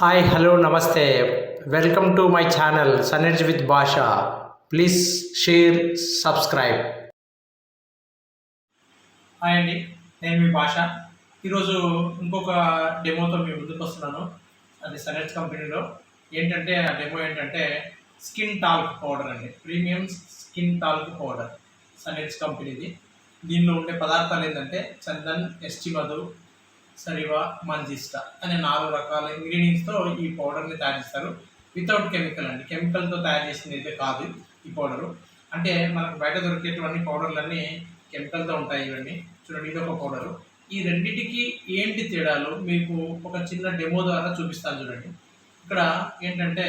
Hi, hello, namaste. Welcome to my channel Synergy with Basha. Please share, subscribe. Hi అండి, నేను మీ భాష. ఈరోజు ఇంకొక డెమోతో మీ ముందుకు వస్తున్నాను. అది సనెట్ కంపెనీలో ఏంటంటే ఆ డెమో ఏంటంటే స్కిన్ టాల్క్ పౌడర్ అండి, ప్రీమియం స్కిన్ టాల్క్ పౌడర్ సనెట్స్ కంపెనీది. దీనిలో ఉండే పదార్థాలు ఏంటంటే చందన్, ఎస్టి మధు, సరివా, మంజిస్టా అనే 4 రకాల ఇంగ్రీడియంట్స్తో ఈ పౌడర్ని తయారు చేస్తారు. వితౌట్ కెమికల్ అండి, కెమికల్తో తయారు చేసింది అయితే కాదు ఈ పౌడరు. అంటే మనకు బయట దొరికేటువంటి పౌడర్లన్నీ కెమికల్తో ఉంటాయి. ఇవన్నీ చూడండి, ఇది ఒక పౌడరు. ఈ రెండింటికి ఏంటి తేడాలు మీకు ఒక చిన్న డెమో ద్వారా చూపిస్తాను చూడండి. ఇక్కడ ఏంటంటే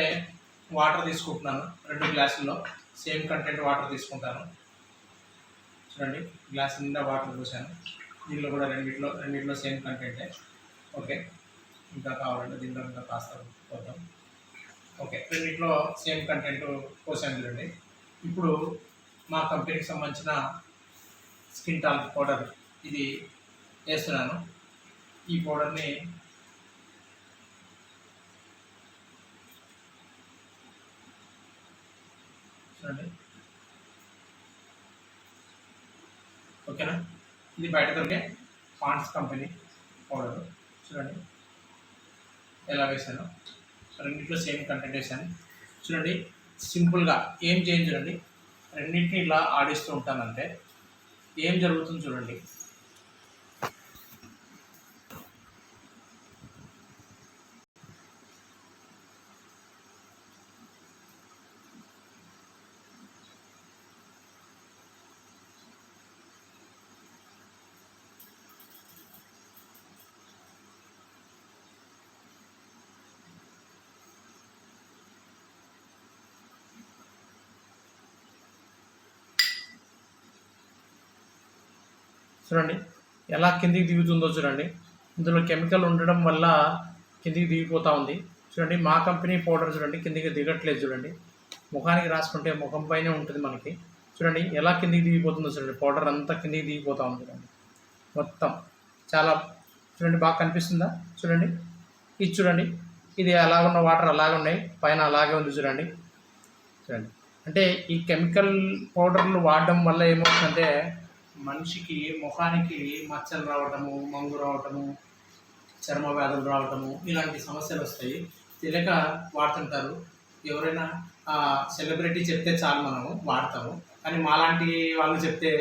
వాటర్ తీసుకుంటున్నాను, 2 గ్లాసుల్లో సేమ్ కంటెంట్ వాటర్ తీసుకుంటాను. చూడండి, గ్లాస్ నిండా వాటర్ పోసాను. దీనిలో కూడా రెండిట్లో సేమ్ కంటెంటే. ఓకే, ఇంకా కావాలంటే దీంట్లో ఇంకా కాస్త పోతాం. ఓకే, రెండిట్లో సేమ్ కంటెంట్ పోసాను చూడండి. ఇప్పుడు మా కంపెనీకి సంబంధించిన స్కిన్ టాల్క్ పౌడర్ ఇది వేస్తున్నాను. ఈ పౌడర్ని చూడండి, ఓకేనా. ఇది బయట దొరికే పాండ్స్ కంపెనీ పౌడర్. చూడండి ఎలా వేసాను, రెండింటిలో సేమ్ కంటెంట్ వేసాను. చూడండి, సింపుల్గా ఏం చేయండి చూడండి, రెండింటిని ఇలా ఆడిస్తూ ఉంటానంటే ఏం జరుగుతుంది చూడండి. చూడండి ఎలా కిందికి దిగుతుందో చూడండి. ఇందులో కెమికల్ ఉండడం వల్ల కిందికి దిగిపోతూ ఉంది. చూడండి, మా కంపెనీ పౌడర్ చూడండి కిందికి దిగట్లేదు. చూడండి, ముఖానికి రాసుకుంటే ముఖం పైనే ఉంటుంది మనకి. చూడండి ఎలా కిందికి దిగిపోతుందో చూడండి, పౌడర్ అంతా కిందికి దిగిపోతూ ఉంది చూడండి మొత్తం. చాలా చూడండి, బాగా కనిపిస్తుందా చూడండి. ఇది చూడండి, ఇది అలాగున్న వాటర్ అలాగే ఉన్నాయి, పైన అలాగే ఉంది చూడండి. చూడండి, అంటే ఈ కెమికల్ పౌడర్లు వాడడం వల్ల ఏమవుతుందంటే మనిషికి ముఖానికి మచ్చలు రావటము, మంగు రావటము, చర్మ వ్యాధులు రావటము, ఇలాంటి సమస్యలు వస్తాయి. తెలియక వాడుతుంటారు. ఎవరైనా సెలబ్రిటీ చెప్తే చాలు మనము వాడతాము, కానీ మాలాంటి వాళ్ళు చెప్తే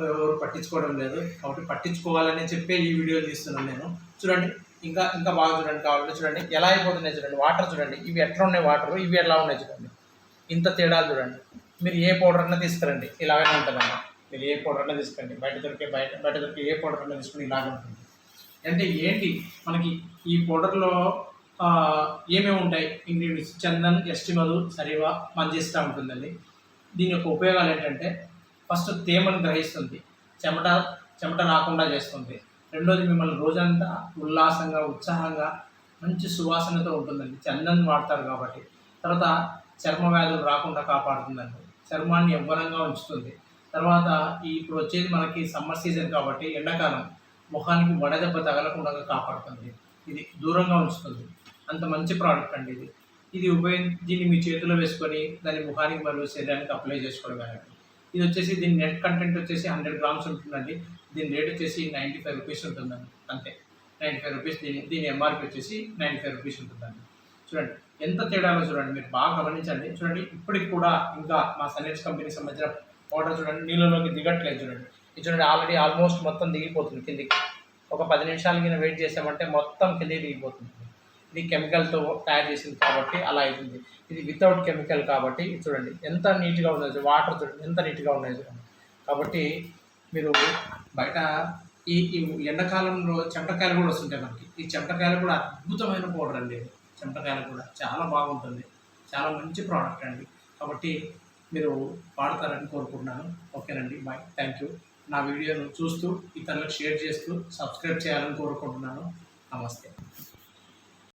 ఎవరు పట్టించుకోవడం లేదు. కాబట్టి పట్టించుకోవాలని చెప్పే ఈ వీడియో తీస్తున్నాను నేను. చూడండి, ఇంకా ఇంకా బాగా చూడండి. కావాలంటే చూడండి ఎలా అయిపోతున్నాయి చూడండి. వాటర్ చూడండి, ఇవి ఎట్లా ఉన్నాయి వాటర్, ఇవి ఎలా ఉన్నాయి చూడండి. ఇంత తేడాలు చూడండి. మీరు ఏ పౌడర్ అన్నా తీసుకురండి ఇలాగనే ఉంటుందమ్మా. మీరు ఏ పౌడర్ అన్నా తీసుకోండి, బయట దొరికే ఏ పౌడర్ అన్నా తీసుకుని ఇలాగే ఉంటుంది. అంటే ఏంటి మనకి ఈ పౌడర్లో ఏమేమి ఉంటాయి ఇంగ్రీడియంట్స్? చందన్, ఎస్టి మధు, సరివా, మంజిస్టా ఉంటుందండి. దీని యొక్క ఉపయోగాలు ఏంటంటే ఫస్ట్ తేమను గ్రహిస్తుంది, చెమట రాకుండా చేస్తుంది. రెండోది మిమ్మల్ని రోజంతా ఉల్లాసంగా, ఉత్సాహంగా, మంచి సువాసనతో ఉంటుందండి, చందన్ వాడతారు కాబట్టి. తర్వాత చర్మ వ్యాధులు రాకుండా కాపాడుతుందండి, చర్మాన్ని యవ్వనంగా ఉంచుతుంది. తర్వాత ఇప్పుడు వచ్చేది మనకి సమ్మర్ సీజన్ కాబట్టి ఎండాకాలం ముఖానికి వడదెబ్బ తగలకుండా కాపాడుతుంది, ఇది దూరంగా ఉంచుతుంది. అంత మంచి ప్రోడక్ట్ అండి ఇది. దీన్ని మీ చేతిలో వేసుకొని దాన్ని ముఖానికి మరియు శరీరానికి అప్లై చేసుకోవడం. ఇది వచ్చేసి దీని నెట్ కంటెంట్ వచ్చేసి 100 గ్రామ్స్ ఉంటుందండి. దీని రేట్ వచ్చేసి 95 రూపీస్ ఉంటుందండి, అంతే 95 రూపీస్. దీని ఎంఆర్పి వచ్చేసి 95 రూపీస్ ఉంటుందండి. చూడండి ఎంత తేడాలో చూడండి, మీరు బాగా గమనించండి. చూడండి, ఇప్పటికి కూడా ఇంకా మా సనెట్స్ కంపెనీకి సంబంధించిన పౌడర్ చూడండి నీళ్ళలోకి దిగట్లేదు చూడండి. ఇది చూడండి, ఆల్రెడీ ఆల్మోస్ట్ మొత్తం దిగిపోతుంది కిందికి. ఒక 10 నిమిషాల కింద వెయిట్ చేసామంటే మొత్తం కిందికి దిగిపోతుంది. ఇది కెమికల్తో తయారు చేసింది కాబట్టి అలా అవుతుంది. ఇది వితౌట్ కెమికల్ కాబట్టి చూడండి ఎంత నీట్గా ఉన్నది, వాటర్ చూడండి ఎంత నీట్గా ఉన్నాయి చూడండి. కాబట్టి మీరు బయట ఈ ఎండాకాలంలో చెమటకాయలు కూడా వస్తుంటాయి మనకి. ఈ చెమటకాయలు కూడా అద్భుతమైన పౌడర్ అండి. చెమటకాయలు కూడా చాలా బాగుంటుంది, చాలా మంచి ప్రోడక్ట్ అండి. కాబట్టి మీరు వాడతారని కోరుకుంటున్నాను. ఓకేనండి, బాయ్, థ్యాంక్ యూ. నా వీడియోను చూస్తూ ఇతరులకు షేర్ చేస్తూ సబ్స్క్రైబ్ చేయాలని కోరుకుంటున్నాను. నమస్తే.